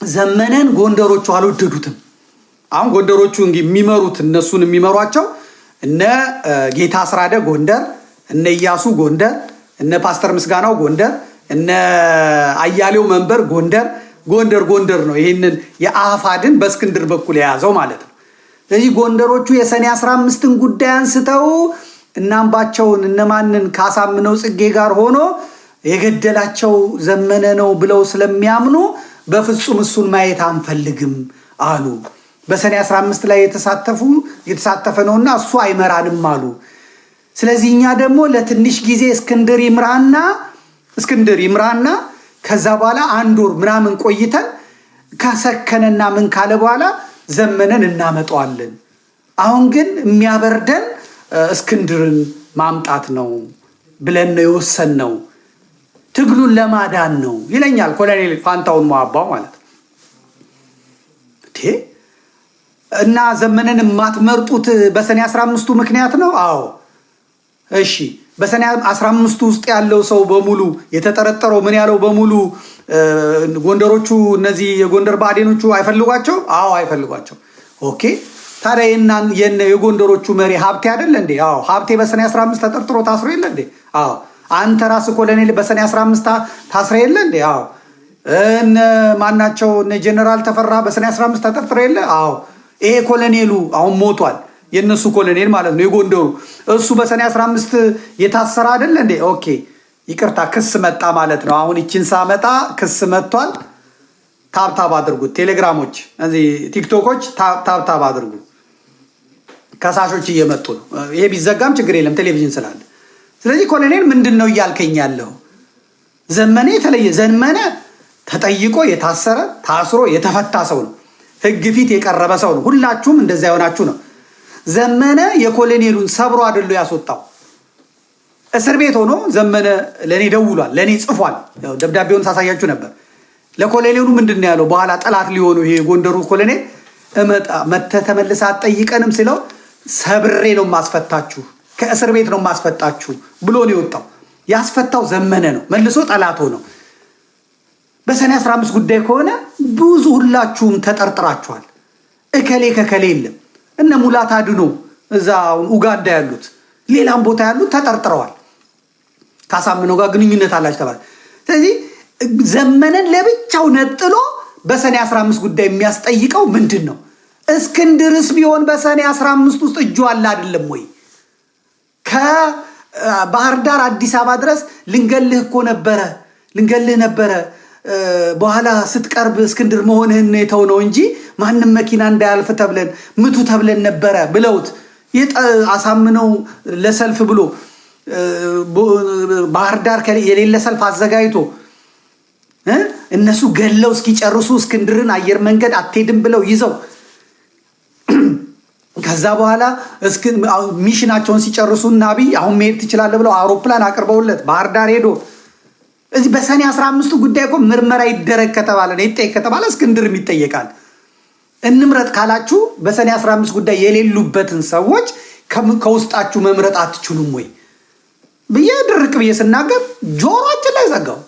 ዘመነን ጎንደሮቹ አልወደዱትም አሁን ጎንደሮቹ የሚመሩት እነሱን የሚመሯቸው እነ ጌታ አስራደ ጎንደር እነ ኢያሱ ጎንደር እነ ፓስተር ምስጋናው ጎንደር እነ አያሌው መንበር ጎንደር ነው ይሄንን የአፋድን በእስክንድር በኩል የያዘው ማለት ነው ስለዚህ ጎንደሮቹ የሰኔ 15ን ጉዳይ አንስተው እናምባቸውን እነማንን ካሳምነው ጽጌ ጋር ሆኖ የገደላቸው ዘመነ ነው ብለው ስለሚያምኑ በፍጹም እሱን ማየት አንፈልግም አሉ በሰኔ 15 ላይ የተሳተፈ ነውና እሱ አይመራንም አሉ ስለዚህኛ ደግሞ ለትንሽ ጊዜ እስክንድር ይምራና ከዛ በኋላ አንድ ወር ምናምን ቆይተን ከሰከነና ምን ካለ በኋላ ዘመነን እናመጣዋለን አሁን ግን የሚያበርደን እስክንድርን ማምጣት ነው ብለን ነው የወሰነው ትግሉን ለማዳን ነው ይለኛል ኮሎኔል ፋንታውን ማባው ማለት እና ዘመነን ማትመርጡት በሰኔ 15ቱ ምክንያት ነው አዎ እሺ በሰኔ 15 ውስጥ ያለው ሰው በሙሉ የተጠረጠረው ምን ያለው በሙሉ ጎንደሮቹ እነዚህ የጎንደር ባዴኖቹ አይፈልጓቸው አዎ አይፈልጓቸው ኦኬ ታዲያ የጎንደሮቹ መሪ ሀብቴ አይደል እንዴ አዎ ሀብቴ በሰኔ 15 ተጠርጥሮ ታስሮ የለ እንዴ አዎ አንተ ራስ ኮሎኔል በሰኔ 15 ታስሮ የለ እንዴ አዎ እነ ማናቸው እነ ጀነራል ተፈራ በሰኔ 15 ተጠርጥሮ የለ አዎ ይሄ ኮሎኔሉ አሁን ሞቷል የነሱ ኮሎኔል ማለት ነው የጎንደሩ እሱ በሰኔ 15 የታሰረ አይደል እንዴ ኦኬ ይቅርታ ክስ መጣ ማለት ነው አሁን እቺን ሳመጣ ክስ መጥቷል ታብታብ አድርጉት ቴሌግራሞች እዚህ ቲክቶኮች ታብታብ አድርጉ ከሳሾች እየመጡ ነው ይሄ ቢዘጋም ችግር የለም ቴሌቪዥን ስላለ ስለዚህ ኮሎኔል ምንድነው ይያልከኝ ያለው ዘመነ ተጠይቆ የታሰረ ታስሮ የተፈታ ሰው ነው ህግ ፊት የቀረበ ሰው ነው ሁላችሁም እንደዛ ይሆናችሁ ነው ዘመነ የኮሎኔሉን ሰብሮ አይደሉ ያስወጣው እስር ቤት ሆኖ ዘመነ ለኔ ደውሏል ለኔ ጽፏል ደብዳቤውን ሳሳያችሁ ነበር ለኮሎኔሉ ምንድነው ያለው በኋላ ጠላት ሊሆኑ ይሄ ጎንደሩ ኮሎኔል ተመልሳ አጠይቀንም ሲለው ሰብሬ ነው ማስፈታችሁ ከእስር ቤት ነው ማስፈታችሁ ብሎ ነው የወጣው ያስፈታው ዘመነ ነው መልሶ ጠላት ሆኖ በሰኔ 15 ጉዳይ ከሆነ ብዙ ሁላችሁም ተጠርጥራችኋል እከሌ የለም እነ ሙላት አድኖ እዛው ኡጋንዳ ያሉት ሌላም ቦታ ያሉት ተጠርጥረዋል ካሳምነው ጋር ግንኙነት አላችሁ ተባለ ስለዚህ ዘመነን ለብቻው ነጥሎ በሰኔ 15 ጉዳይ የሚያስጠይቀው ምንድነው እስክንድርስ ቢሆን በሰኔ 15 ውስጥ እጁ አለ አይደለም ወይ ከባህር ዳር አዲስ አበባ ድረስ ልንገልህ ነበረ በኋላ ስትቀርብ እስክንድር መሆንህን ነው ነው እንጂ ማንንም መኪና እንዳያልፍ ተብለን ነበረ ብለውት አሳምነው ለሰልፍ ብሎ ባህር ዳር የሌለ ሰልፍ አዘጋጅቶ እነሱ ገለው እስኪጨርሱ እስክንድርን አየር መንገድ አትሄድም ብለው ይዘው ከዛ በኋላ ሚሽናቸውን ሲጨርሱና አብይ አሁን መሄድ ትችላለህ ብለው አውሮፕላን አቅርበውለት ባህር ዳር ሄዶ እዚህ በሰኔ 15 ጉዳይ እኮ ምርመራ ይደረግ ከተባለ ነው ይጠየቅ ከተባለ እስክንድርም ይጠየቃል እንምረጥ ካላችሁ በሰኔ 15 ጉዳይ የሌሉበትን ሰዎች ከውስጣችሁ መምረጥ አትችሉም ወይ በየድርቅ በየስናገር ጆሮአችን ላይ ዘጋው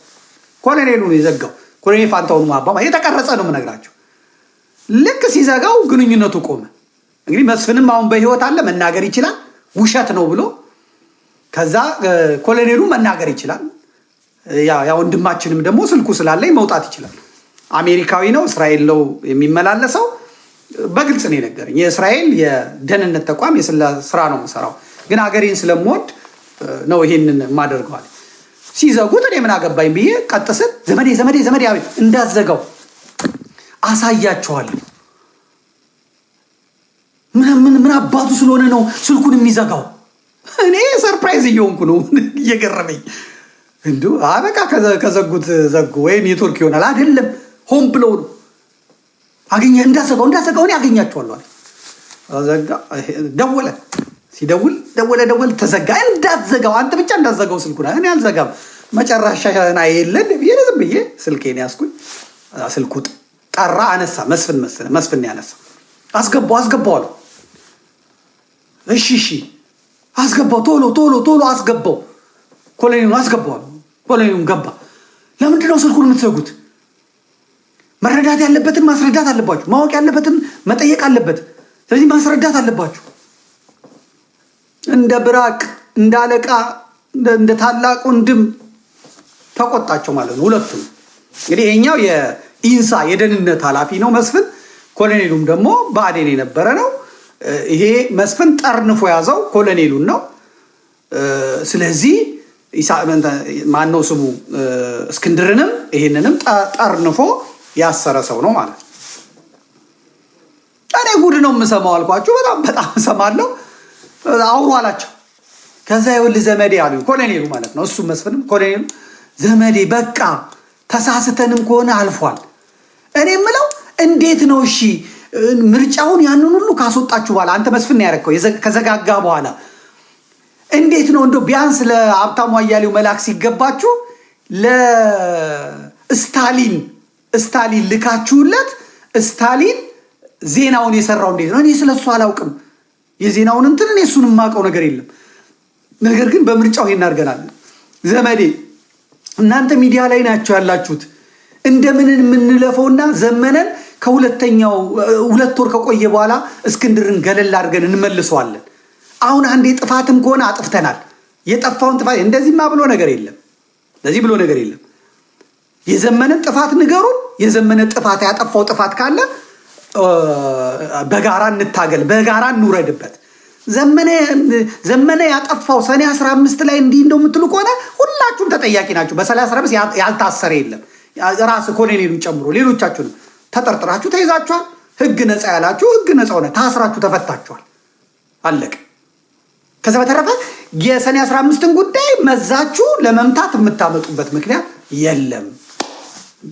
ኮሎኔሉ ነው የዘጋው ኮሎኔል ፋንታውን ማባማ የተቀረጸ ነው የምነግራችሁ ልክ ሲዘጋው ግንኙነቱ ቆመ እንግዲህ መስፍንም አሁን በህይወት አለ መናገር ይችላል ውሸት ነው ብሎ ከዛ ኮሎኔሉ መናገር ይችላል ያ ወንድማችንም ደግሞ ስልኩ ስላለኝ መውጣት ይችላል አሜሪካዊ ነው እስራኤል ነው የሚመላለሰው በግልጽ ነው የነገረኝ የእስራኤል የደህንነት ተቋም ስራ ነው መሰራው ግን አገሬን ስለምወድ ነው ይሄንን ማደርገዋል ሲዘጉት እኔ ምን አገባኝ ብዬ ቀጥስን ዘመዴ አቤት እንዳዘጋው አሳያቸዋለሁ ምን አባቱ ስለሆነ ነው ስልኩን የሚዘጋው እኔ ሰርፕራይዝ እየሆንኩ ነው እየገረመኝ እንዱ አበቃ ከዘጉት ዘጉ ወይ ኔትወርክ ይሆናል አይደለም ሆም ብሎ ነው አገኘ እንዳዘጋው እኔ አገኛቸዋለሁ አዘጋ ደወለ ሲደውል ተዘጋ እንዳትዘጋው አንተ ብቻ እንዳትዘጋው ስልኩን እኔ አልዘጋም መጨረሻና የለም ዝም ብዬ ስልኬን ያስኩኝ ስልኩ ጠራ አነሳ መስፍን ያነሳ አስገባው እሺ አስገባው ቶሎ አስገባው ኮሎኔሉን አስገባው ኮሎኔሉን ገባ ለምንድን ነው ስልኩን የምትዘጉት መረዳት ያለበትን ማስረዳት አለባችሁ። ማወቅ ያለበትን መጠየቅ አለበት። ስለዚህ ማስረዳት አለባችሁ። እንደ ብራቅ እንደ አለቃ እንደ ታላቅ ወንድም ተቆጣቸው ማለት ነው ሁለቱም። እንግዲህ ይሄኛው የኢንሳ የደህንነት ኃላፊ ነው መስፍን፣ ኮሎኔሉም ደግሞ ብአዴን የነበረ ነው። ይሄ መስፍን ጠርንፎ ያዘው ኮሎኔሉን ነው። ስለዚህ ማነው ስሙ እስክንድርንም ይሄንንም ጠርንፎ ያሰረ ሰው ነው ማለት ነው። እኔ ጉድ ነው የምሰማው አልኳችሁ። በጣም እሰማለሁ። አውሩ አላቸው። ከዛ ይኸውልህ ዘመዴ አሉ ኮሎኔሉ ማለት ነው። እሱ መስፍንም ኮሎኔሉ ዘመዴ በቃ ተሳስተንም ከሆነ አልፏል። እኔ የምለው እንዴት ነው እሺ ምርጫውን ያንን ሁሉ ካስወጣችሁ በኋላ አንተ መስፍን ነው ያደረከው ከዘጋጋ በኋላ እንዴት ነው እንደው ቢያንስ ለሀብታሙ አያሌው መላክ ሲገባችሁ ለስታሊን ልካችሁለት ስታሊን ዜናውን የሰራው እንዴት ነው? እኔ ስለሱ አላውቅም። የዜናውን እንትን እኔ እሱን የማውቀው ነገር የለም። ነገር ግን በምርጫው ይሄን አድርገናል። ዘመዴ እናንተ ሚዲያ ላይ ናችሁ ያላችሁት። እንደምን የምንለፈውና ዘመነን ከሁለተኛው 2 ወር ከቆየ በኋላ እስክንድርን ገለል አድርገን እንመልሰዋለን። አሁን አንዴ ጥፋትም ከሆነ አጥፍተናል። የጠፋውን ጥፋት እንደዚህማ ብሎ ነገር የለም። ለዚህ ብሎ ነገር የለም። የዘመነን ጥፋት ንገሩን። የዘመነ ጥፋት ያጠፋው ጥፋት ካለ በጋራ እንታገል፣ በጋራ እንውረድበት። ዘመነ ያጠፋው ሰኔ 15 ላይ እንዲህ እንደው የምትሉ ከሆነ ሁላችሁም ተጠያቂ ናችሁ። በሰኔ 15 ያልታሰረ የለም። ራስ ኮሎኔሉን ጨምሮ ሌሎቻችሁንም ተጠርጥራችሁ ተይዛችኋል። ህግ ነፃ ያላችሁ ህግ ነፃ ሆነ፣ ታስራችሁ ተፈታችኋል። አለቀ። ከዛ በተረፈ የሰኔ 15ን ጉዳይ መዛችሁ ለመምታት የምታመጡበት ምክንያት የለም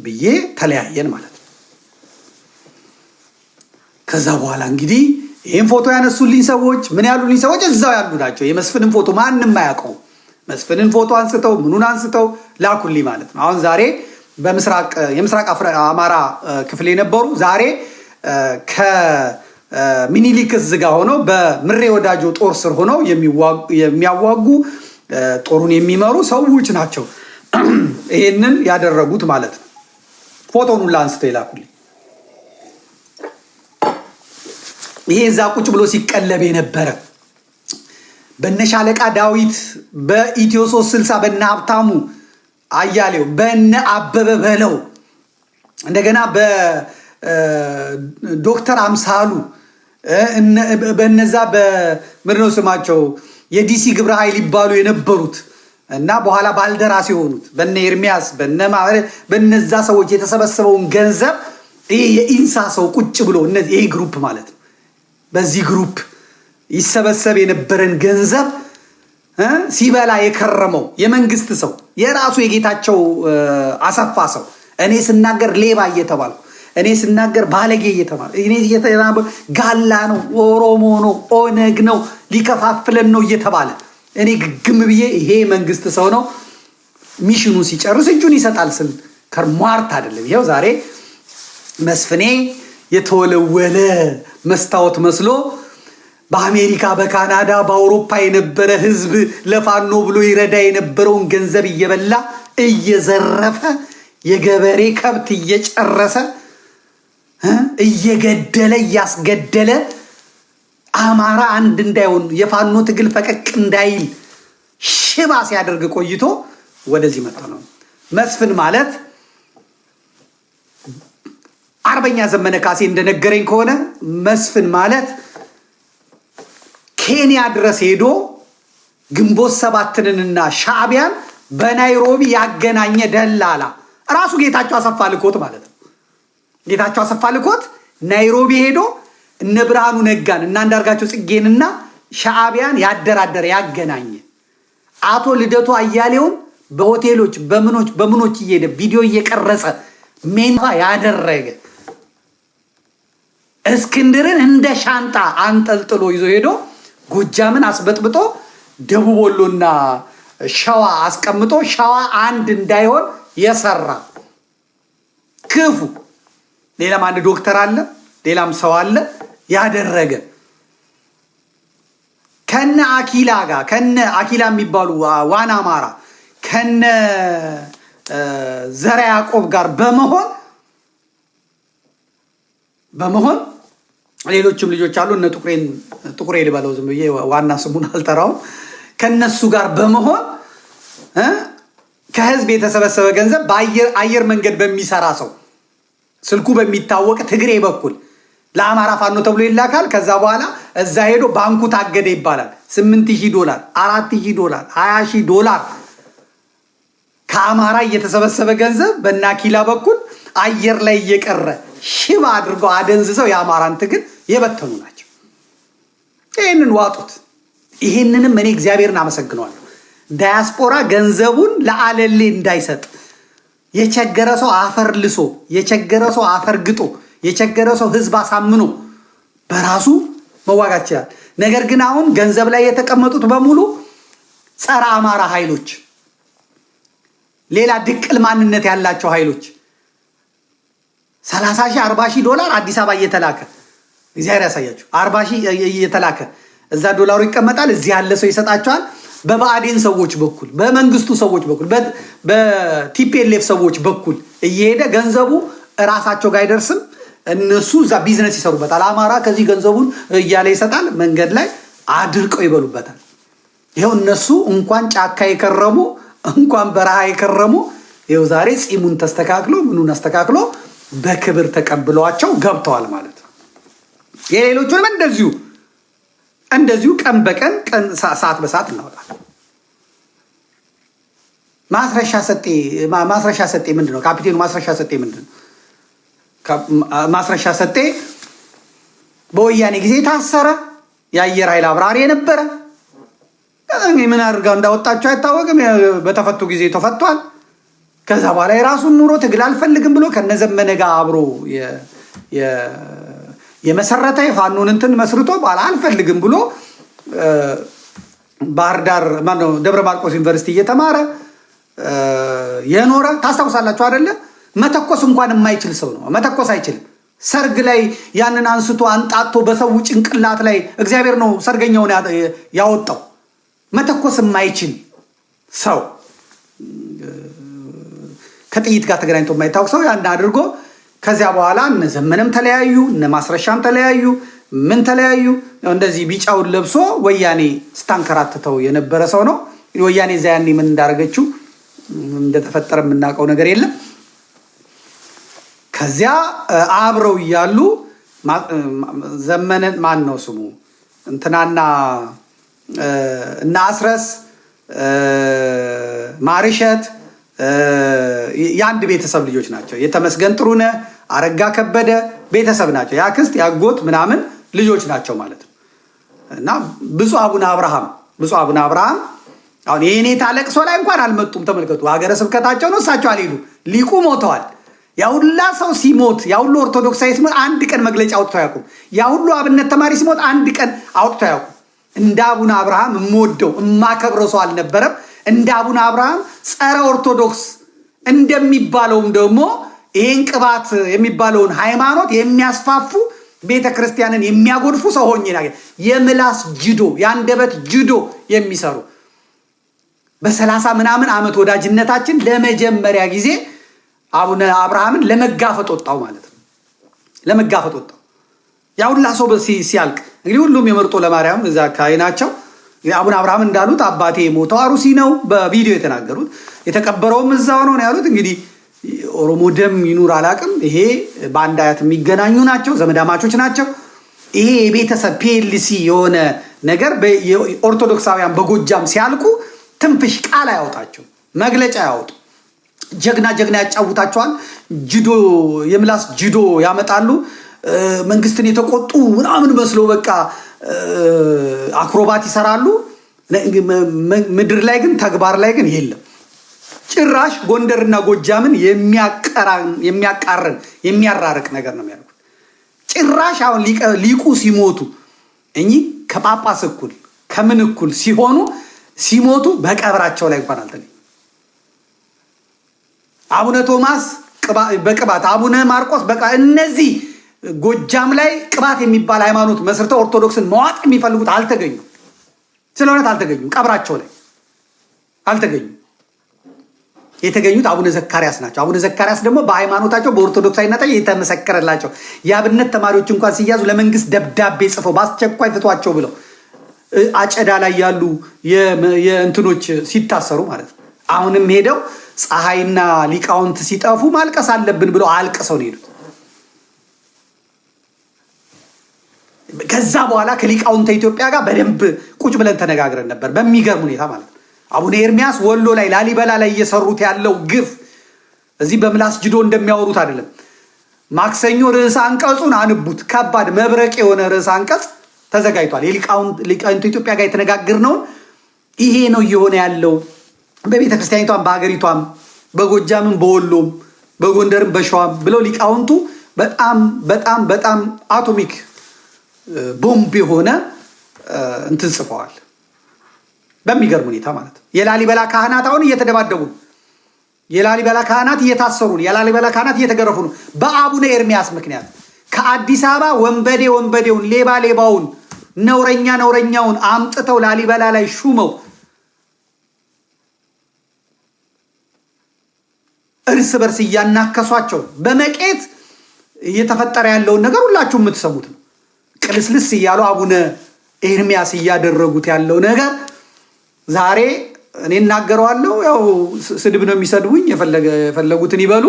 ብዬ ተለያየን ማለት ነው። ከዛ በኋላ እንግዲህ ይህን ፎቶ ያነሱልኝ ሰዎች ምን ያሉልኝ ሰዎች እዛው ያሉ ናቸው። የመስፍንን ፎቶ ማንም አያውቀው። መስፍንን ፎቶ አንስተው ምኑን አንስተው ላኩልኝ ማለት ነው። አሁን ዛሬ የምስራቅ አማራ ክፍል የነበሩ ዛሬ ከሚኒሊክ እዝ ጋር ሆነው በምሬ ወዳጆ ጦር ስር ሆነው የሚያዋጉ ጦሩን የሚመሩ ሰዎች ናቸው ይሄንን ያደረጉት ማለት ነው። ፎቶውን ሁላ አንስተው ይላኩልኝ። ይሄ እዛ ቁጭ ብሎ ሲቀለብ የነበረ በነሻለቃ ዳዊት በኢትዮ 360 በነ ሀብታሙ አያሌው በነ አበበ በለው እንደገና በዶክተር አምሳሉ በነዛ በምንድነው ስማቸው የዲሲ ግብረ ኃይል ይባሉ የነበሩት እና በኋላ ባልደራስ የሆኑት በነ ኤርሚያስ በነዛ ሰዎች የተሰበሰበውን ገንዘብ ይሄ የኢንሳ ሰው ቁጭ ብሎ እነዚህ ይሄ ግሩፕ ማለት ነው። በዚህ ግሩፕ ይሰበሰብ የነበረን ገንዘብ ሲበላ የከረመው የመንግስት ሰው የራሱ የጌታቸው አሰፋ ሰው እኔ ስናገር ሌባ እየተባልኩ እኔ ስናገር ባለጌ እየተባልኩ እኔ እየተናገር ጋላ ነው ኦሮሞ ነው ኦነግ ነው ሊከፋፍለን ነው እየተባለ እኔ ግግም ብዬ ይሄ መንግስት ሰው ነው ሚሽኑ ሲጨርስ እጁን ይሰጣል ስል ከርሟርት አይደለም። ይሄው ዛሬ መስፍኔ የተወለወለ መስታወት መስሎ በአሜሪካ በካናዳ በአውሮፓ የነበረ ህዝብ ለፋኖ ብሎ ይረዳ የነበረውን ገንዘብ እየበላ እየዘረፈ የገበሬ ከብት እየጨረሰ እየገደለ እያስገደለ አማራ አንድ እንዳይሆን የፋኖ ትግል ፈቀቅ እንዳይል ሽባ ሲያደርግ ቆይቶ ወደዚህ መጣ ነው። መስፍን ማለት አርበኛ ዘመነ ካሴ እንደነገረኝ ከሆነ መስፍን ማለት ኬንያ ድረስ ሄዶ ግንቦት 7ንና ሻዕቢያን በናይሮቢ ያገናኘ ደላላ ራሱ ጌታቸው አሰፋ ልኮት ማለት ነው። ጌታቸው አሰፋ ልኮት ናይሮቢ ሄዶ እነ ብርሃኑ ነጋን እና አንዳርጋቸው ጽጌንና ሻዕቢያን ያደራደረ ያገናኘ አቶ ልደቱ አያሌውን በሆቴሎች በምኖች እየሄደ ቪዲዮ እየቀረጸ ሜንፋ ያደረገ እስክንድርን እንደ ሻንጣ አንጠልጥሎ ይዞ ሄዶ ጎጃምን አስበጥብጦ ደቡብ ወሎና ሸዋ አስቀምጦ ሸዋ አንድ እንዳይሆን የሰራ ክፉ ሌላም አንድ ዶክተር አለ ሌላም ሰው አለ ያደረገ ከነ አኪላ ጋር ከነ አኪላ የሚባሉ ዋና አማራ ከነ ዘራ ያዕቆብ ጋር በመሆን በመሆን ሌሎችም ልጆች አሉ እነ ጥቁሬ ልበለው ዝም ብዬ ዋና ስሙን አልጠራውም ከነሱ ጋር በመሆን ከህዝብ የተሰበሰበ ገንዘብ በአየር መንገድ በሚሰራ ሰው ስልኩ በሚታወቅ ትግሬ በኩል ለአማራ ፋኖ ተብሎ ይላካል። ከዛ በኋላ እዛ ሄዶ ባንኩ ታገደ ይባላል። $8000 $4000 $20000 ከአማራ የተሰበሰበ ገንዘብ በናኪላ በኩል አየር ላይ እየቀረ ሽባ አድርገው አደንዝዘው የአማራን ትግል የበተኑ ናቸው። ይሄንን ዋጡት። ይሄንንም እኔ እግዚአብሔርን አመሰግናለሁ። ዳያስፖራ ገንዘቡን ለአለሌ እንዳይሰጥ የቸገረ ሰው አፈር ልሶ የቸገረ ሰው አፈር ግጦ የቸገረ ሰው ህዝብ አሳምኖ በራሱ መዋጋት ይችላል። ነገር ግን አሁን ገንዘብ ላይ የተቀመጡት በሙሉ ጸረ አማራ ኃይሎች ሌላ ድቅል ማንነት ያላቸው ኃይሎች $30,000 $40,000 አዲስ አበባ እየተላከ እግዚአብሔር ያሳያችሁ 40,000 እየተላከ እዛ ዶላሩ ይቀመጣል። እዚህ ያለ ሰው ይሰጣቸዋል። በባዕዴን ሰዎች በኩል በመንግስቱ ሰዎች በኩል በቲፒኤልኤፍ ሰዎች በኩል እየሄደ ገንዘቡ ራሳቸው ጋር አይደርስም። እነሱ እዛ ቢዝነስ ይሰሩበታል። አማራ ከዚህ ገንዘቡን እያለ ይሰጣል። መንገድ ላይ አድርቀው ይበሉበታል። ይሄው እነሱ እንኳን ጫካ የከረሙ እንኳን በረሃ የከረሙ ይሄው ዛሬ ጺሙን ተስተካክሎ ምኑን አስተካክሎ በክብር ተቀብለዋቸው ገብተዋል ማለት ነው። የሌሎቹንም እንደዚሁ ቀን በቀን ሰዓት በሰዓት እናወጣለን። ማስረሻ ሰጤ ምንድነው? ካፒቴኑ ማስረሻ ሰጤ ምንድነው? ማስረሻ ሰጤ በወያኔ ጊዜ ታሰረ። የአየር ኃይል አብራሪ የነበረ ምን አድርጋው እንዳወጣቸው አይታወቅም። በተፈቱ ጊዜ ተፈቷል። ከዛ በኋላ የራሱን ኑሮ ትግል አልፈልግም ብሎ ከነዘመነ ጋር አብሮ የመሰረተ የፋኖን እንትን መስርቶ ባላ አልፈልግም ብሎ ባህር ዳር ማነው ደብረ ማርቆስ ዩኒቨርሲቲ እየተማረ የኖረ ታስታውሳላችሁ አይደለ? መተኮስ እንኳን የማይችል ሰው ነው። መተኮስ አይችልም። ሰርግ ላይ ያንን አንስቶ አንጣቶ በሰው ጭንቅላት ላይ እግዚአብሔር ነው ሰርገኛውን ያወጣው። መተኮስ የማይችል ሰው ከጥይት ጋር ተገናኝቶ የማይታወቅ ሰው ያን አድርጎ ከዚያ በኋላ እነ ዘመነም ተለያዩ፣ እነ ማስረሻም ተለያዩ፣ ምን ተለያዩ። እንደዚህ ቢጫውን ለብሶ ወያኔ ስታንከራተተው የነበረ ሰው ነው። ወያኔ እዛ ያኔ ምን እንዳደረገችው እንደተፈጠረ የምናውቀው ነገር የለም። ከዚያ አብረው እያሉ ዘመነን ማን ነው ስሙ እንትናና እና አስረስ ማርሸት የአንድ ቤተሰብ ልጆች ናቸው። የተመስገን ጥሩነህ አረጋ ከበደ ቤተሰብ ናቸው። ያክስት ያጎት ምናምን ልጆች ናቸው ማለት ነው። እና ብፁዕ አቡነ አብርሃም አሁን የኔታ ለቅሶ ላይ እንኳን አልመጡም። ተመልከቱ። ሀገረ ስብከታቸው ነው። እሳቸው አልሄዱ። ሊቁ ሞተዋል። ያሁላ ሰው ሲሞት ያሁሉ ኦርቶዶክሳዊ ሲሞት አንድ ቀን መግለጫ አውጥቶ አያውቁም። ያሁሉ አብነት ተማሪ ሲሞት አንድ ቀን አውጥቶ አያውቁም። እንደ አቡነ አብርሃም የምወደው የማከብረው ሰው አልነበረም። እንደ አቡነ አብርሃም ጸረ ኦርቶዶክስ እንደሚባለውም ደግሞ ይሄን ቅባት የሚባለውን ሃይማኖት የሚያስፋፉ ቤተክርስቲያንን የሚያጎድፉ ሰው ሆኜ ነገር የምላስ ጅዶ የአንደበት ጅዶ የሚሰሩ በ30 ምናምን ዓመት ወዳጅነታችን ለመጀመሪያ ጊዜ አቡነ አብርሃምን ለመጋፈጥ ወጣው ማለት ነው። ለመጋፈጥ ወጣው ያውላ ሰው ሲያልቅ እንግዲህ ሁሉም የመርጦ ለማርያም እዛ አካባቢ ናቸው። አቡነ አብርሃም እንዳሉት አባቴ ሞተው አሩሲ ነው በቪዲዮ የተናገሩት። የተቀበረውም እዛው ነው ያሉት። እንግዲህ ኦሮሞ ደም ይኑር አላቅም። ይሄ በአንድ አያት የሚገናኙ ናቸው፣ ዘመዳማቾች ናቸው። ይሄ የቤተሰብ ፒኤልሲ የሆነ ነገር ኦርቶዶክሳውያን በጎጃም ሲያልቁ ትንፍሽ ቃል አያወጣቸው፣ መግለጫ ያወጡ፣ ጀግና ያጫውታቸዋል። ጅዶ የምላስ ጅዶ ያመጣሉ። መንግስትን የተቆጡ ምናምን መስሎ በቃ አክሮባት ይሰራሉ። ምድር ላይ ግን ተግባር ላይ ግን የለም። ጭራሽ ጎንደርና ጎጃምን የሚያቃረን የሚያራርቅ ነገር ነው የሚያደርጉት። ጭራሽ አሁን ሊቁ ሲሞቱ እኚህ ከጳጳስ እኩል ከምን እኩል ሲሞቱ በቀብራቸው ላይ እንኳን አልተገኘም። አቡነ ቶማስ በቅባት አቡነ ማርቆስ በቃ እነዚህ ጎጃም ላይ ቅባት የሚባል ሃይማኖት መስርተው ኦርቶዶክስን መዋጥ የሚፈልጉት አልተገኙም። ስለሆነ አልተገኙም፣ ቀብራቸው ላይ አልተገኙም። የተገኙት አቡነ ዘካርያስ ናቸው። አቡነ ዘካርያስ ደግሞ በሃይማኖታቸው በኦርቶዶክሳዊነት የተመሰከረላቸው የአብነት ተማሪዎች እንኳን ሲያዙ ለመንግስት ደብዳቤ ጽፈው በአስቸኳይ ፍቷቸው ብለው አጨዳ ላይ ያሉ የእንትኖች ሲታሰሩ ማለት ነው። አሁንም ሄደው ፀሐይና ሊቃውንት ሲጠፉ ማልቀስ አለብን ብለው አልቅሰው ነው ሄዱት። ከዛ በኋላ ከሊቃውንተ ኢትዮጵያ ጋር በደንብ ቁጭ ብለን ተነጋግረን ነበር በሚገርም ሁኔታ ማለት ነው። አቡነ ኤርሚያስ ወሎ ላይ ላሊበላ ላይ እየሰሩት ያለው ግፍ እዚህ በምላስ ጅዶ እንደሚያወሩት አይደለም። ማክሰኞ ርዕሰ አንቀጹን አንቡት። ከባድ መብረቅ የሆነ ርዕሰ አንቀጽ ተዘጋጅቷል። የሊቃውንተ ኢትዮጵያ ጋር የተነጋገርነው ይሄ ነው እየሆነ ያለው በቤተ ክርስቲያኒቷም በሀገሪቷም በጎጃምም በወሎም በጎንደርም በሸዋም ብለው ሊቃውንቱ በጣም በጣም በጣም አቶሚክ ቦምብ የሆነ እንትን ጽፈዋል በሚገርም ሁኔታ ማለት ነው። የላሊበላ ካህናት አሁን እየተደባደቡ ነው። የላሊበላ ካህናት እየታሰሩ ነው። የላሊበላ ካህናት እየተገረፉ ነው በአቡነ ኤርሚያስ ምክንያት። ከአዲስ አበባ ወንበዴውን ሌባውን ነውረኛውን አምጥተው ላሊበላ ላይ ሹመው እርስ በርስ እያናከሷቸው በመቄት እየተፈጠረ ያለውን ነገር ሁላችሁም የምትሰሙት ነው። ቅልስልስ እያሉ አቡነ ኤርሚያስ እያደረጉት ያለው ነገር ዛሬ እኔ እናገረዋለሁ። ያው ስድብ ነው የሚሰድቡኝ፣ የፈለጉትን ይበሉ።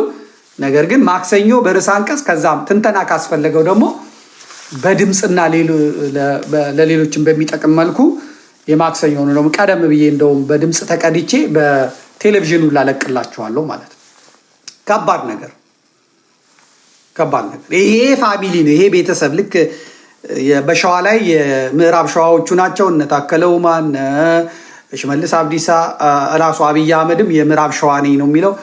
ነገር ግን ማክሰኞ በርዕሰ አንቀጽ ከዛም ትንተና ካስፈለገው ደግሞ በድምፅና ለሌሎችን በሚጠቅም መልኩ የማክሰኞ ነው ደግሞ ቀደም ብዬ እንደውም በድምፅ ተቀድቼ በቴሌቪዥኑ ላለቅላችኋለሁ ማለት ነው። ከባድ ነገር ይሄ ፋሚሊ ነው። ይሄ ቤተሰብ ልክ በሸዋ ላይ የምዕራብ ሸዋዎቹ ናቸው። እነ ታከለ ኡማ፣ እነ ሽመልስ አብዲሳ፣ ራሱ አብይ አህመድም የምዕራብ ሸዋ ነኝ ነው የሚለው።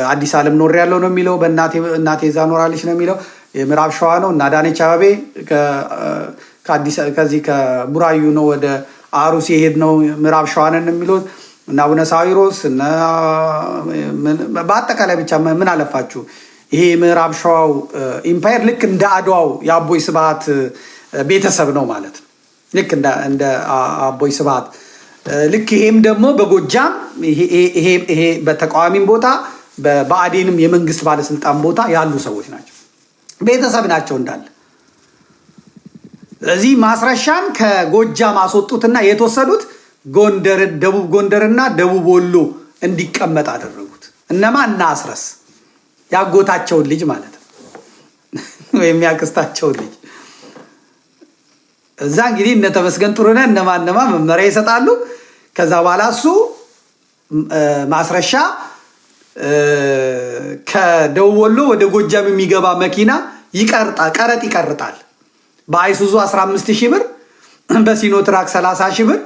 አዲስ ዓለም ኖር ያለው ነው የሚለው። በእናቴ እዛ ኖራለች ነው የሚለው። የምዕራብ ሸዋ ነው። እና አዳነች አቤቤ ከዚህ ከቡራዩ ነው ወደ አሩሲ የሄድ ነው ምዕራብ ሸዋ ነን የሚሉት። እና አቡነ ሳዊሮስ በአጠቃላይ ብቻ ምን አለፋችሁ ይሄ ምዕራብ ሸዋው ኢምፓየር ልክ እንደ አድዋው የአቦይ ስብሃት ቤተሰብ ነው ማለት ነው። ልክ እንደ አቦይ ስብሃት ልክ ይሄም ደግሞ በጎጃም ይሄ በተቃዋሚም ቦታ በአዴንም የመንግስት ባለስልጣን ቦታ ያሉ ሰዎች ናቸው፣ ቤተሰብ ናቸው እንዳለ። እዚህ ማስረሻን ከጎጃም አስወጡትና የተወሰዱት ደቡብ ጎንደርና ደቡብ ወሎ እንዲቀመጥ አደረጉት። እነማን? እና አስረስ ያጎታቸውን ልጅ ማለት ነው ወይም ያክስታቸውን ልጅ። እዛ እንግዲህ እነ ተመስገን ጥሩነህ እነማ መመሪያ ይሰጣሉ። ከዛ በኋላ እሱ ማስረሻ ከደቡብ ወሎ ወደ ጎጃም የሚገባ መኪና ቀረጥ ይቀርጣል። በአይሱዙ 15,000 ብር፣ በሲኖትራክ 30,000 ብር፣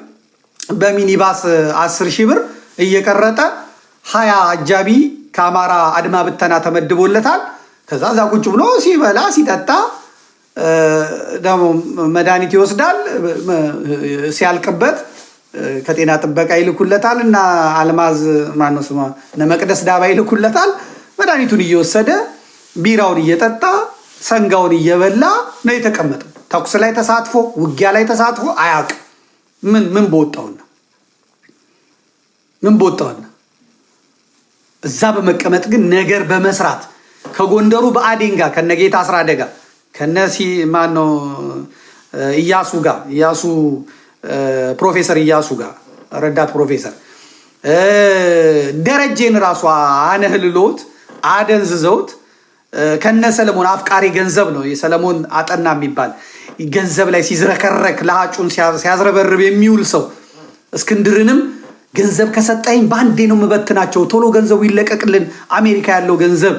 በሚኒባስ 10,000 ብር እየቀረጠ 20 አጃቢ ከአማራ አድማ ብተና ተመድቦለታል። ከዛ እዛ ቁጭ ብሎ ሲበላ ሲጠጣ ደግሞ መድኃኒት ይወስዳል። ሲያልቅበት ከጤና ጥበቃ ይልኩለታል እና አልማዝ ማነው ስሟ መቅደስ ዳባ ይልኩለታል። መድኃኒቱን እየወሰደ ቢራውን እየጠጣ ሰንጋውን እየበላ ነው የተቀመጠው። ተኩስ ላይ ተሳትፎ ውጊያ ላይ ተሳትፎ አያውቅም። ምን በወጣውና እዛ በመቀመጥ ግን ነገር በመስራት ከጎንደሩ በአዴን ጋር ከነጌታ አስራደ ጋር ከነሲ ማነው ኢያሱ ፕሮፌሰር ኢያሱ ጋር ረዳት ፕሮፌሰር ደረጀን ራሱ አነህልሎት አደንዝዘውት ከነ ሰለሞን አፍቃሪ ገንዘብ ነው የሰለሞን አጠና የሚባል ገንዘብ ላይ ሲዝረከረክ ለሃጩን ሲያዝረበርብ የሚውል ሰው እስክንድርንም ገንዘብ ከሰጠኝ ባንዴ ነው መበትናቸው ቶሎ ገንዘቡ ይለቀቅልን አሜሪካ ያለው ገንዘብ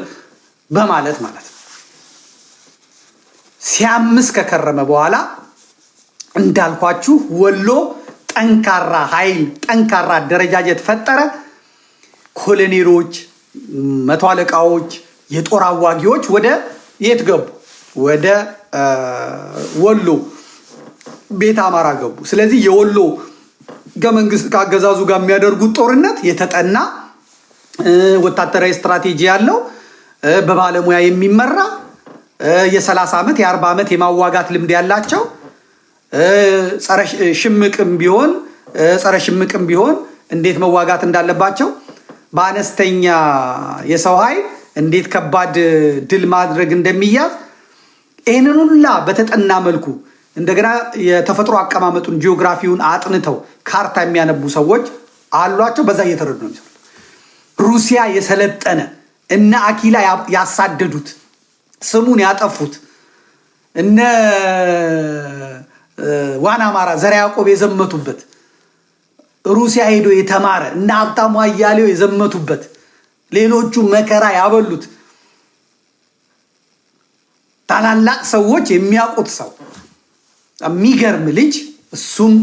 በማለት ማለት ነው። ሲያምስ ከከረመ በኋላ እንዳልኳችሁ ወሎ ጠንካራ ኃይል ጠንካራ ደረጃጀት ፈጠረ። ኮሎኔሎች፣ መቶ አለቃዎች፣ የጦር አዋጊዎች ወደ የት ገቡ? ወደ ወሎ ቤት አማራ ገቡ። ስለዚህ የወሎ ከመንግስት ከአገዛዙ ጋር የሚያደርጉት ጦርነት የተጠና ወታደራዊ ስትራቴጂ ያለው በባለሙያ የሚመራ የ30 ዓመት የ40 ዓመት የማዋጋት ልምድ ያላቸው ጸረ ሽምቅም ቢሆን እንዴት መዋጋት እንዳለባቸው በአነስተኛ የሰው ኃይል እንዴት ከባድ ድል ማድረግ እንደሚያዝ ይሄንን ሁላ በተጠና መልኩ እንደገና የተፈጥሮ አቀማመጡን ጂኦግራፊውን አጥንተው ካርታ የሚያነቡ ሰዎች አሏቸው። በዛ እየተረዱ ነው የሚሰሩት። ሩሲያ የሰለጠነ እነ አኪላ ያሳደዱት ስሙን ያጠፉት እነ ዋና አማራ ዘርዓ ያዕቆብ የዘመቱበት ሩሲያ ሄዶ የተማረ እነ ሀብታሙ አያሌው የዘመቱበት ሌሎቹ መከራ ያበሉት ታላላቅ ሰዎች የሚያውቁት ሰው የሚገርም ልጅ እሱም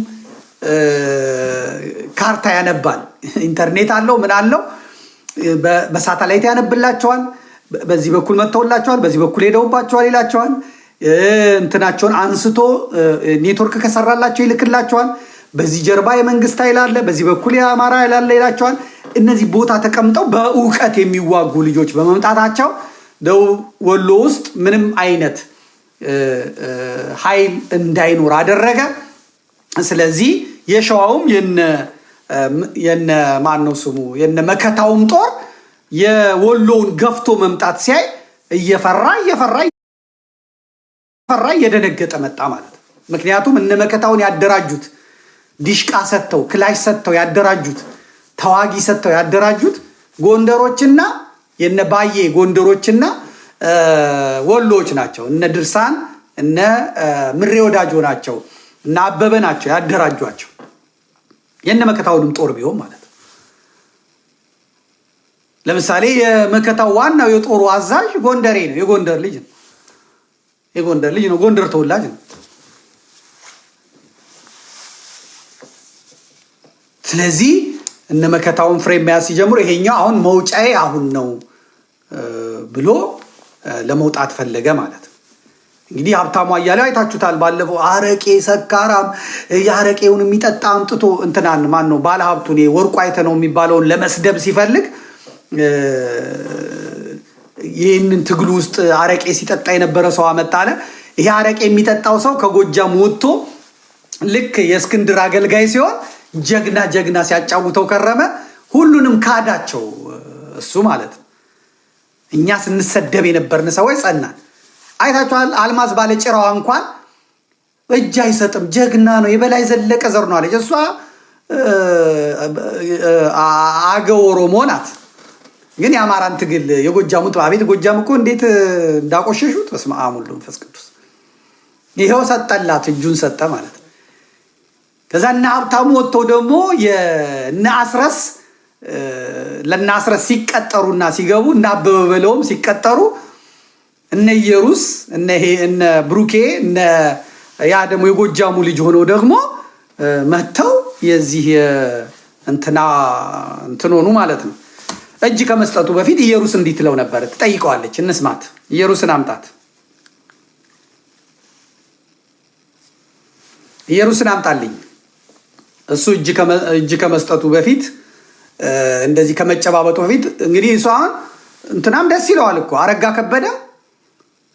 ካርታ ያነባል። ኢንተርኔት አለው ምን አለው በሳተላይት ያነብላቸዋል። በዚህ በኩል መተውላቸዋል፣ በዚህ በኩል ሄደውባቸዋል ይላቸዋል። እንትናቸውን አንስቶ ኔትወርክ ከሰራላቸው ይልክላቸዋል። በዚህ ጀርባ የመንግስት ኃይል አለ፣ በዚህ በኩል የአማራ ኃይል አለ ይላቸዋል። እነዚህ ቦታ ተቀምጠው በእውቀት የሚዋጉ ልጆች በመምጣታቸው ደቡብ ወሎ ውስጥ ምንም አይነት ኃይል እንዳይኖር አደረገ። ስለዚህ የሸዋውም የነ ማን ነው ስሙ የነ መከታውም ጦር የወሎውን ገፍቶ መምጣት ሲያይ እየፈራ እየደነገጠ መጣ ማለት ነው። ምክንያቱም እነ መከታውን ያደራጁት ዲሽቃ ሰጥተው ክላሽ ሰጥተው ያደራጁት ተዋጊ ሰጥተው ያደራጁት ጎንደሮችና የነ ባዬ ጎንደሮችና ወሎዎች ናቸው። እነ ድርሳን እነ ምሬ ወዳጆ ናቸው እና አበበ ናቸው ያደራጇቸው። የነ መከታውንም ጦር ቢሆን ማለት ነው። ለምሳሌ የመከታው ዋናው የጦሩ አዛዥ ጎንደሬ ነው። የጎንደር ልጅ ነው። ጎንደር ተወላጅ ነው። ስለዚህ እነ መከታውን ፍሬም መያዝ ሲጀምሩ ይሄኛው አሁን መውጫዬ አሁን ነው ብሎ ለመውጣት ፈለገ ማለት ነው። እንግዲህ ሀብታሙ አያሌው አይታችሁታል። ባለፈው አረቄ ሰካራም ያረቄውን የሚጠጣ አምጥቶ እንትናን ማን ነው ባለ ሀብቱን ወርቁ አይተነው የሚባለውን ለመስደብ ሲፈልግ ይህንን ትግሉ ውስጥ አረቄ ሲጠጣ የነበረ ሰው አመጣለ። ይሄ አረቄ የሚጠጣው ሰው ከጎጃም ወጥቶ ልክ የእስክንድር አገልጋይ ሲሆን ጀግና ሲያጫውተው ከረመ። ሁሉንም ካዳቸው እሱ ማለት ነው። እኛ ስንሰደብ የነበርን ሰዎች ጸናን። አይታችኋል። አልማዝ ባለጭራዋ እንኳን እጅ አይሰጥም፣ ጀግና ነው፣ የበላይ ዘለቀ ዘር ነው አለች። እሷ አገው ኦሮሞ ናት። ግን የአማራን ትግል የጎጃሙት አቤት ጎጃም እኮ እንዴት እንዳቆሸሹት በስመ አብ ወወልድ ወመንፈስ ቅዱስ። ይሄው ሰጠላት፣ እጁን ሰጠ ማለት ነው። ከዛ እነ ሀብታሙ ወጥተው ደግሞ የእነ አስረስ ለእነ አስረስ ሲቀጠሩና ሲገቡ እና አበበ በለውም ሲቀጠሩ እነ ኢየሩስ እነ ብሩኬ ያ ደግሞ የጎጃሙ ልጅ ሆነው ደግሞ መተው የዚህ እንትን ሆኑ ማለት ነው። እጅ ከመስጠቱ በፊት ኢየሩስ እንዲህ ትለው ነበር፣ ትጠይቀዋለች። እንስማት። ኢየሩስን አምጣት፣ ኢየሩስን አምጣልኝ። እሱ እጅ ከመስጠቱ በፊት እንደዚህ ከመጨባበጡ በፊት እንግዲህ እሷ እንትናም ደስ ይለዋል እኮ አረጋ ከበደ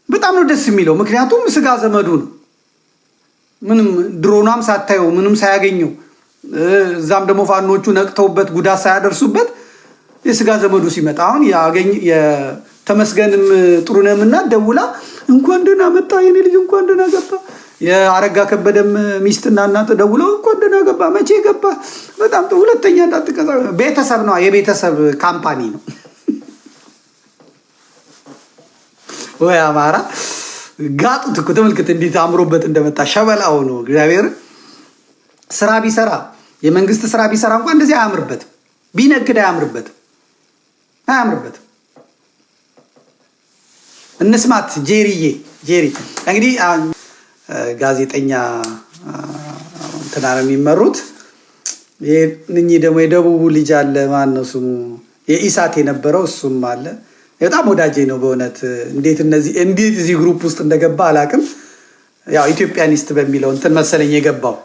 በጣም ነው ደስ የሚለው። ምክንያቱም ስጋ ዘመዱ ነው። ምንም ድሮኗም ሳታየው ምንም ሳያገኘው እዛም ደግሞ ፋኖቹ ነቅተውበት ጉዳት ሳያደርሱበት የስጋ ዘመዱ ሲመጣ አሁን የተመስገንም ጥሩነህምና ደውላ እንኳን ደህና መጣ የኔ ልጅ እንኳን ደህና ገባ። የአረጋ ከበደም ሚስትና እናት ደውለው እንኳን ደህና ገባ፣ መቼ ገባ፣ በጣም ጥሩ፣ ሁለተኛ እንዳትቀዛ። ቤተሰብ ነው፣ የቤተሰብ ካምፓኒ ነው። ወይ አማራ ጋጡት እኮ ተመልክት፣ እንዴት አምሮበት እንደመጣ ሸበላው ነው። እግዚአብሔር ስራ ቢሰራ የመንግስት ስራ ቢሰራ እንኳን እንደዚህ አያምርበትም። ቢነግድ አያምርበትም። እንስማት። ጄሪ እንግዲህ ጋዜጠኛ እንትና ነው የሚመሩት። እኚህ ደግሞ የደቡቡ ልጅ አለ፣ ማን ነው ስሙ የኢሳት የነበረው እሱም አለ። በጣም ወዳጄ ነው በእውነት። እንዴት እዚህ ግሩፕ ውስጥ እንደገባ አላውቅም። ያው ኢትዮጵያኒስት በሚለው እንትን መሰለኝ የገባው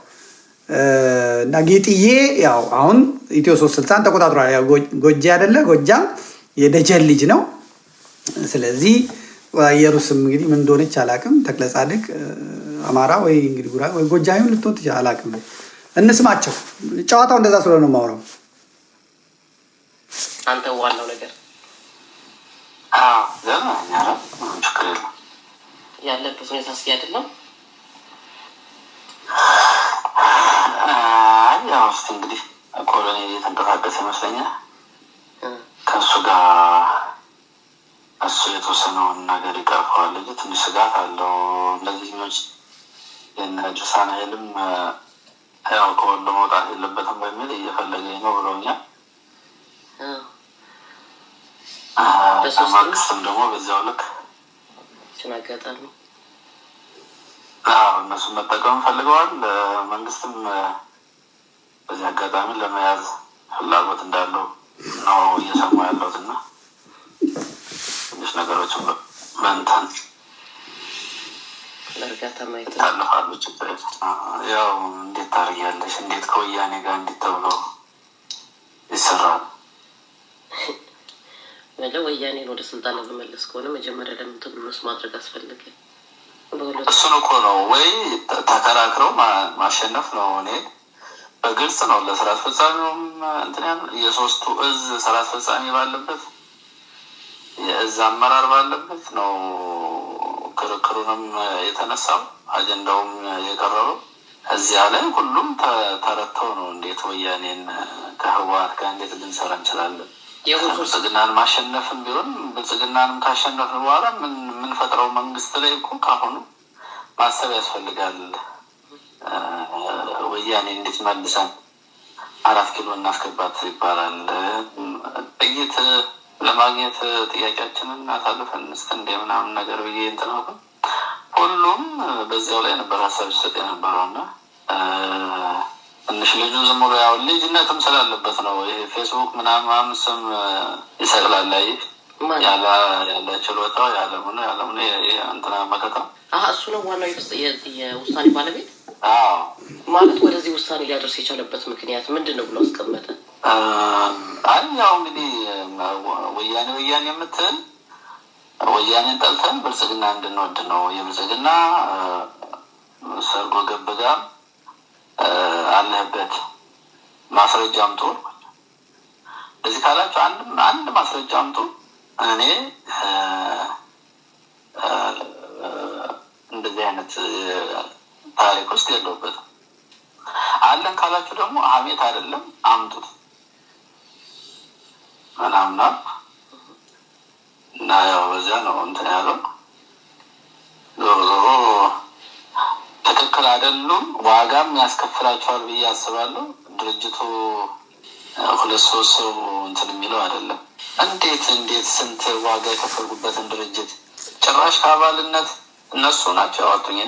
እና ጌጥዬ ያው አሁን ኢትዮ 360 ተቆጣጥሯል። ያው ጎጃ አይደለ ጎጃም የደጀን ልጅ ነው። ስለዚህ ኢየሩስም እንግዲህ ምን እንደሆነች አላውቅም። ተክለ ጻድቅ አማራ ወይ እንግዲህ ጉራ ወይ ጎጃም ልትሆን ትችላለች፣ አላውቅም። እንስማቸው። ጨዋታው እንደዛ ስለሆነ ማውራው አንተ ዋናው ነገር ዘመኛራ ችግር የለም ያለበት ሁኔታ እስኪ አይደለም ያው እስቲ እንግዲህ ኮሎኔ እየተንቀሳቀሰ ይመስለኛል ከእሱ ጋር እሱ የተወሰነውን ነገር ይቀርፈዋል እንጂ ትንሽ ስጋት አለው። እንደዚህኞች የነጅሳን ኃይልም ያው ከወሎ መውጣት የለበትም በሚል እየፈለገኝ ነው ብለውኛል። መንግስትም ደግሞ በዚያው ልክ ሲናገጣሉ እነሱን መጠቀም ፈልገዋል። መንግስትም በዚህ አጋጣሚ ለመያዝ ፍላጎት እንዳለው ነው እየሰማ ያለሁትና ትንሽ ነገሮችን በእንትን ለእርጋታ ማየት ታለፋሉ። ችግር ያው እንዴት ታርያለሽ? እንዴት ከወያኔ ጋር እንዴት ተብሎ ይሰራል? ወያኔን ወደ ስልጣን ለመመለስ ከሆነ መጀመሪያ ለምን ትግሉስ ማድረግ አስፈልገ? እሱን እኮ ነው ወይ ተከራክረው ማሸነፍ ነው። እኔ በግልጽ ነው ለስራ አስፈጻሚውም እንትን የሶስቱ እዝ ስራ አስፈጻሚ ባለበት የእዝ አመራር ባለበት ነው ክርክሩንም የተነሳው አጀንዳውም የቀረበው እዚያ ላይ ሁሉም ተረተው ነው እንዴት ወያኔን ከህወሓት ጋር እንዴት ልንሰራ እንችላለን? ብልጽግናን ማሸነፍም ቢሆን ብልጽግናንም ካሸነፍን በኋላ ምን ፈጥረው መንግስት ላይ እኮ ካሁኑ ማሰብ ያስፈልጋል። ወያኔ እንዴት መልሰን 4 ኪሎ እናስገባት ይባላል። ጥይት ለማግኘት ጥያቄያችንን አሳልፈን እንደ ምናምን ነገር ብዬ እንትን ነው። ሁሉም በዚያው ላይ ነበር ሀሳብ ሲሰጥ የነበረውና ትንሽ ልጁ ዝም ብሎ ያው ልጅነትም ስላለበት ነው። ይሄ ፌስቡክ ምናምን ስም ይሰቅላል ላይ ያለ ችሎታው ያለሙነ እንትና መከታ እሱ ነው ዋናው የውሳኔ ባለቤት። ማለት ወደዚህ ውሳኔ ሊያደርስ የቻለበት ምክንያት ምንድን ነው ብሎ አስቀመጠ። ያው እንግዲህ ወያኔ የምትል ወያኔን ጠልተን ብልጽግና እንድንወድ ነው። የብልጽግና ሰርጎ ገብ ጋር አለበት ማስረጃ አምጡ። እዚህ ካላችሁ አንድ ማስረጃ አምጡ። እኔ እንደዚህ አይነት ታሪክ ውስጥ የለውበትም። አለን ካላችሁ ደግሞ አሜት አይደለም አምጡት ምናምና እና ያው በዚያ ነው እንትን ያለው። ዞሮ ትክክል አይደሉም። ዋጋም ያስከፍላቸዋል ብዬ አስባለሁ። ድርጅቱ 2-3 ሰው እንትን የሚለው አይደለም። እንዴት ስንት ዋጋ የከፈልኩበትን ድርጅት ጭራሽ ከአባልነት እነሱ ናቸው ያወጡኝ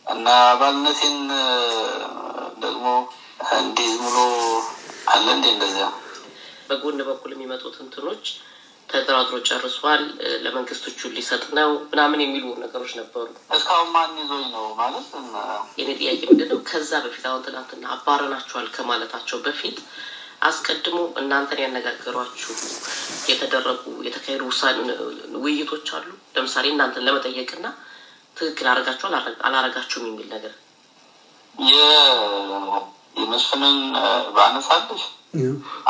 እና አባልነቴን ደግሞ እንዲህ ሙሉ አለ እንዴ እንደዚያ በጎን በኩል የሚመጡት እንትኖች ተደራድሮ ጨርሷል ለመንግስቶቹ ሊሰጥ ነው ምናምን የሚሉ ነገሮች ነበሩ። እስካሁን ማን ይዞኝ ነው ማለት የኔ ጥያቄ ምንድነው ከዛ በፊት አሁን ትናንትና አባረናቸዋል ከማለታቸው በፊት አስቀድሞ እናንተን ያነጋገሯችሁ የተካሄዱ ውይይቶች አሉ? ለምሳሌ እናንተን ለመጠየቅና ትክክል አረጋችኋል አላረጋችሁም የሚል ነገር የመስፍንን ባነሳልሽ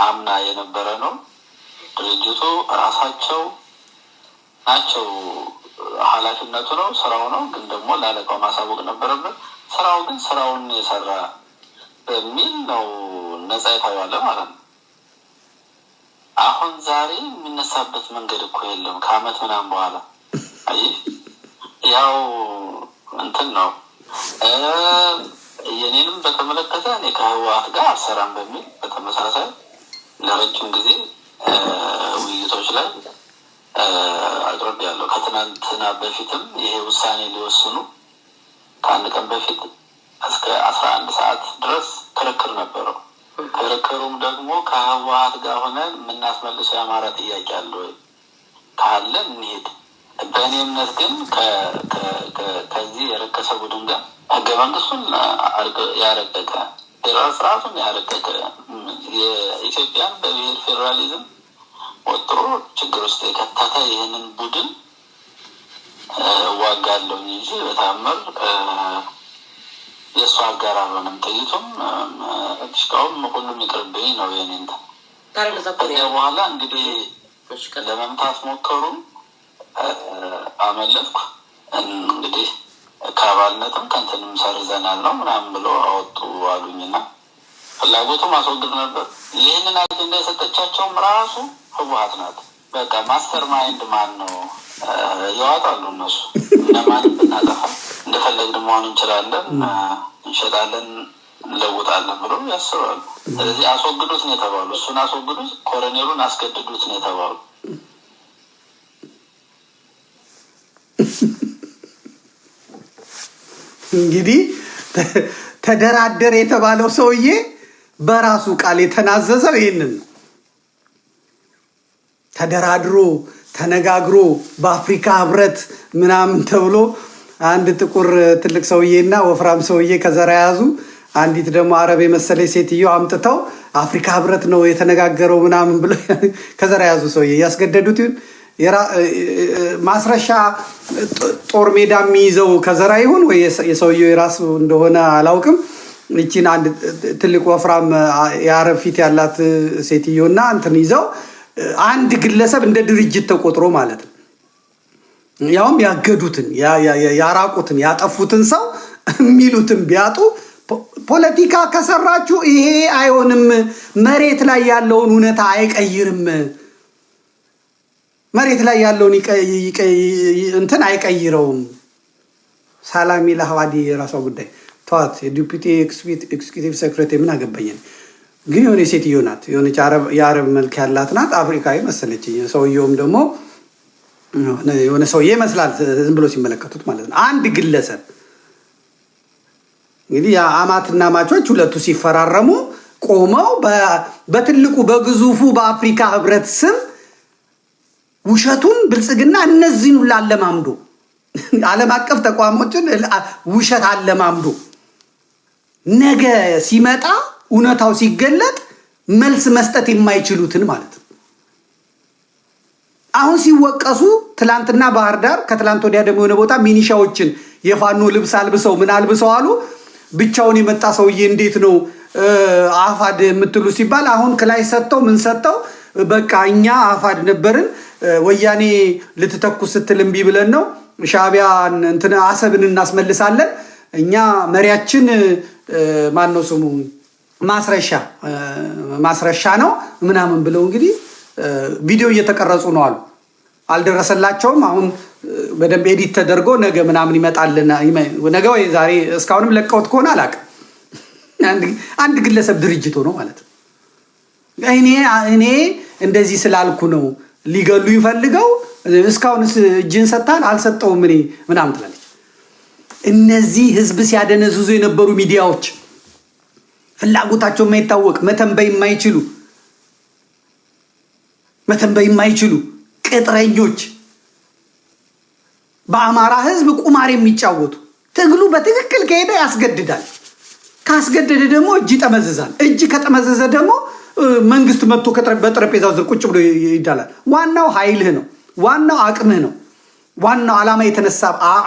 አምና የነበረ ነው። ድርጅቱ ራሳቸው ናቸው ኃላፊነቱ ነው ስራው ነው። ግን ደግሞ ላለቃው ማሳወቅ ነበረበት። ስራው ግን ስራውን የሰራ በሚል ነው ነፃ የተባለ ማለት ነው። አሁን ዛሬ የሚነሳበት መንገድ እኮ የለም። ከአመት ምናምን በኋላ ያው እንትን ነው የኔንም በተመለከተ እኔ ከህወሓት ጋር አልሰራም በሚል በተመሳሳይ ለረጅም ጊዜ ውይይቶች ላይ አቅርብ ያለው ከትናንትና በፊትም ይሄ ውሳኔ ሊወስኑ ከአንድ ቀን በፊት እስከ 11 ሰዓት ድረስ ክርክር ነበረው። ክርክሩም ደግሞ ከህወሓት ጋር ሆነን የምናስመልሰው የአማራ ጥያቄ አለ ወይ ካለ እንሂድ። በእኔ እምነት ግን ከዚህ የረከሰ ቡድን ጋር ህገ መንግስቱን ያረቀቀ ፌዴራል ስርዓቱን ያረቀቀ የኢትዮጵያን በብሔር ፌዴራሊዝም ወጥሮ ችግር ውስጥ የከተተ ይህንን ቡድን ዋጋለሁ እንጂ በታመር የእሱ አጋር አልሆንም። ጥይቱም ሽቃውም ሁሉም ይቅርብኝ ነው የኔ እንትን ከዚያ በኋላ እንግዲህ ለመምታት ሞከሩ። አመለጥኩ። እንግዲህ ከአባልነትም ከእንትንም ሰርዘናል ነው ምናምን ብሎ አወጡ አሉኝና ፍላጎቱ ማስወገድ ነበር። ይህንን አጀንዳ የሰጠቻቸውም ራሱ ህወሓት ናት። በቃ ማስተር ማይንድ ማን ነው ያወጣሉ እነሱ። እነማን ብናጠፋ እንደፈለግን መሆን እንችላለን፣ እንሸጣለን፣ እንለውጣለን ብሎ ያስባሉ። ስለዚህ አስወግዱት ነው የተባሉ። እሱን አስወግዱት፣ ኮሎኔሉን አስገድዱት ነው የተባሉ። እንግዲህ ተደራደር የተባለው ሰውዬ በራሱ ቃል የተናዘዘው ይሄንን ነው። ተደራድሮ ተነጋግሮ በአፍሪካ ህብረት ምናምን ተብሎ አንድ ጥቁር ትልቅ ሰውዬና ወፍራም ሰውዬ ከዘራ ያዙ። አንዲት ደግሞ አረብ የመሰለች ሴትዮ አምጥተው አፍሪካ ህብረት ነው የተነጋገረው ምናምን ብሎ ከዘራ ያዙ ሰውዬ ያስገደዱት ማስረሻ ጦር ሜዳ የሚይዘው ከዘራ ይሁን ወይ የሰውየው የራሱ እንደሆነ አላውቅም። እቺን አንድ ትልቅ ወፍራም የአረብ ፊት ያላት ሴትዮና እንትን ይዘው አንድ ግለሰብ እንደ ድርጅት ተቆጥሮ ማለት ነው። ያውም ያገዱትን ያራቁትን ያጠፉትን ሰው የሚሉትን ቢያጡ ፖለቲካ ከሰራችሁ ይሄ አይሆንም፣ መሬት ላይ ያለውን እውነታ አይቀይርም፣ መሬት ላይ ያለውን እንትን አይቀይረውም። ሰላም ለሐዋዲ የራሷ ጉዳይ ተዋት። የዲፒቲ ኤክስኪዩቲቭ ሴክሬታሪ ምን አገባኝ። ግን የሆነ ሴትዮ ናት፣ የሆነች የአረብ መልክ ያላት ናት፣ አፍሪካዊ መሰለችኝ። ሰውየውም ደግሞ የሆነ ሰውዬ ይመስላል ዝም ብሎ ሲመለከቱት ማለት ነው። አንድ ግለሰብ እንግዲህ አማትና ማቾች ሁለቱ ሲፈራረሙ ቆመው በትልቁ በግዙፉ በአፍሪካ ህብረት ስም ውሸቱን ብልጽግና እነዚህን ሁሉ አለማምዶ ዓለም አቀፍ ተቋሞችን ውሸት አለማምዶ ነገ ሲመጣ እውነታው ሲገለጥ መልስ መስጠት የማይችሉትን ማለት ነው። አሁን ሲወቀሱ ትላንትና ባህር ዳር ከትላንት ወዲያ ደግሞ የሆነ ቦታ ሚኒሻዎችን የፋኖ ልብስ አልብሰው ምን አልብሰው አሉ። ብቻውን የመጣ ሰውዬ እንዴት ነው አፋድ የምትሉ ሲባል አሁን ከላይ ሰጠው ምን ሰጠው በቃ እኛ አፋድ ነበርን፣ ወያኔ ልትተኩስ ስትል እምቢ ብለን ነው ሻዕቢያን እንትን አሰብን እናስመልሳለን፣ እኛ መሪያችን ማን ነው ስሙ ማስረሻ ነው ምናምን ብለው እንግዲህ ቪዲዮ እየተቀረጹ ነው አሉ። አልደረሰላቸውም። አሁን በደንብ ኤዲት ተደርጎ ነገ ምናምን ይመጣልና ነገ ወይ ዛሬ እስካሁንም ለቀውት ከሆነ አላውቅም። አንድ ግለሰብ ድርጅት ሆኖ ማለት ነው። እኔ እንደዚህ ስላልኩ ነው ሊገሉ ይፈልገው እስካሁንስ እጅን ሰጥታል አልሰጠውም እኔ ምናምን ትላለች። እነዚህ ህዝብ ሲያደነዝዙ የነበሩ ሚዲያዎች ፍላጎታቸው የማይታወቅ መተንበይ የማይችሉ ቅጥረኞች በአማራ ህዝብ ቁማር የሚጫወቱ ትግሉ በትክክል ከሄደ ያስገድዳል። ካስገደደ ደግሞ እጅ ይጠመዝዛል። እጅ ከጠመዘዘ ደግሞ መንግስት መጥቶ በጠረጴዛው ዙሪያ ቁጭ ብሎ ይዳላል። ዋናው ኃይልህ ነው። ዋናው አቅምህ ነው። ዋናው ዓላማ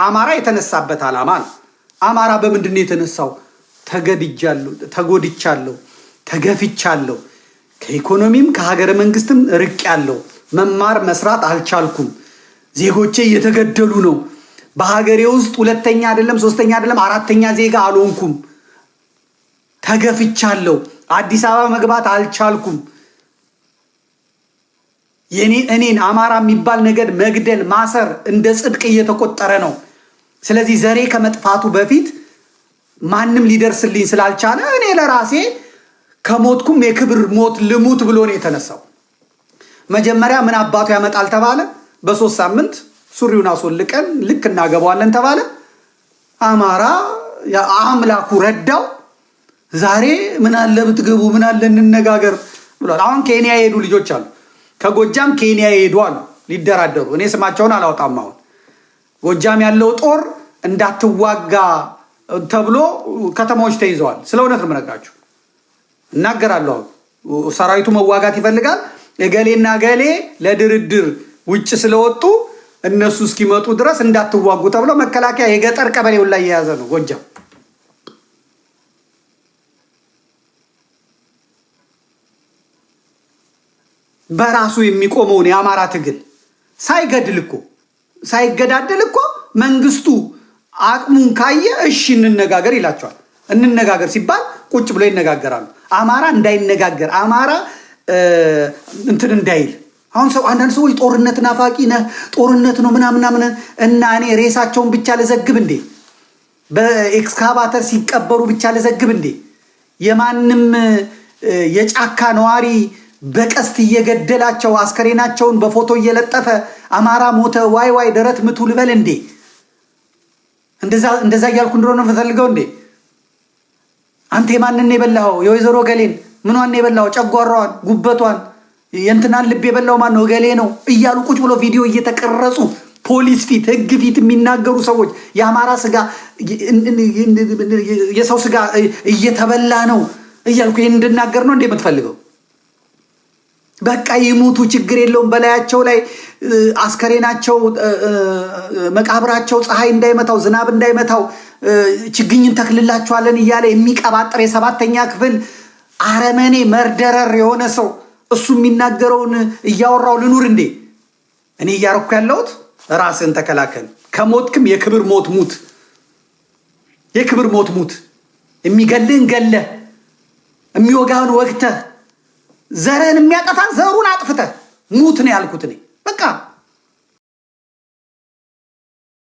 አማራ የተነሳበት ዓላማ ነው። አማራ በምንድን ነው የተነሳው? ተጎድቻለሁ፣ ተገፍቻለሁ፣ ከኢኮኖሚም ከሀገረ መንግስትም ርቄያለሁ፣ መማር መስራት አልቻልኩም፣ ዜጎቼ እየተገደሉ ነው፣ በሀገሬ ውስጥ ሁለተኛ አይደለም ሶስተኛ አይደለም አራተኛ ዜጋ አልሆንኩም፣ ተገፍቻለሁ፣ አዲስ አበባ መግባት አልቻልኩም፣ እኔን አማራ የሚባል ነገድ መግደል ማሰር እንደ ጽድቅ እየተቆጠረ ነው። ስለዚህ ዘሬ ከመጥፋቱ በፊት ማንም ሊደርስልኝ ስላልቻለ እኔ ለራሴ ከሞትኩም የክብር ሞት ልሙት ብሎ ነው የተነሳው። መጀመሪያ ምን አባቱ ያመጣል ተባለ። በ3 ሳምንት ሱሪውን አስወልቀን ልክ እናገባዋለን ተባለ። አማራ አምላኩ ረዳው። ዛሬ ምን አለ ብትገቡ ምን አለ እንነጋገር ብሏል። አሁን ኬንያ የሄዱ ልጆች አሉ፣ ከጎጃም ኬንያ የሄዱ አሉ ሊደራደሩ። እኔ ስማቸውን አላወጣም። አሁን ጎጃም ያለው ጦር እንዳትዋጋ ተብሎ ከተማዎች ተይዘዋል። ስለ እውነት ነው የምነግራችሁ፣ እናገራለሁ። ሰራዊቱ መዋጋት ይፈልጋል። እገሌና ገሌ ለድርድር ውጭ ስለወጡ እነሱ እስኪመጡ ድረስ እንዳትዋጉ ተብሎ መከላከያ የገጠር ቀበሌውን ላይ የያዘ ነው ጎጃም። በራሱ የሚቆመውን የአማራ ትግል ሳይገድል እኮ ሳይገዳደል እኮ መንግስቱ አቅሙን ካየ እሺ እንነጋገር ይላቸዋል። እንነጋገር ሲባል ቁጭ ብሎ ይነጋገራሉ። አማራ እንዳይነጋገር አማራ እንትን እንዳይል አሁን ሰው አንዳንድ ሰዎች ጦርነት ናፋቂ ነህ ጦርነት ነው ምናምን እና እኔ ሬሳቸውን ብቻ ለዘግብ እንዴ በኤክስካቫተር ሲቀበሩ ብቻ ለዘግብ እንዴ የማንም የጫካ ነዋሪ በቀስት እየገደላቸው አስከሬናቸውን በፎቶ እየለጠፈ አማራ ሞተ ዋይ ደረት ምቱ ልበል እንዴ እንደዛ ያልኩ እንደሆነ ፈልገው እንዴ አንተ የማንን የበላው የወይዘሮ ገሌን ምንዋን የበላው ጨጓራዋን ጉበቷን የእንትናን ልብ የበላው ማን ነው ገሌ ነው እያሉ ቁጭ ብሎ ቪዲዮ እየተቀረጹ ፖሊስ ፊት ህግ ፊት የሚናገሩ ሰዎች የአማራ ስጋ የሰው ስጋ እየተበላ ነው እያልኩ እንድናገር ነው እንዴ የምትፈልገው? በቃ ይሙቱ ችግር የለውም በላያቸው ላይ አስከሬናቸው መቃብራቸው ፀሐይ እንዳይመታው ዝናብ እንዳይመታው ችግኝን ተክልላቸዋለን እያለ የሚቀባጥር የሰባተኛ ክፍል አረመኔ መርደረር የሆነ ሰው እሱ የሚናገረውን እያወራው ልኑር እንዴ? እኔ እያረኩ ያለሁት ራስን ተከላከል ከሞትክም የክብር ሞት ሙት የክብር ሞት ሙት የሚገልህን ገለህ የሚወጋህን ወግተህ ዘርህን የሚያጠፋን ዘሩን አጥፍተህ ሙት ነው ያልኩት እኔ በቃ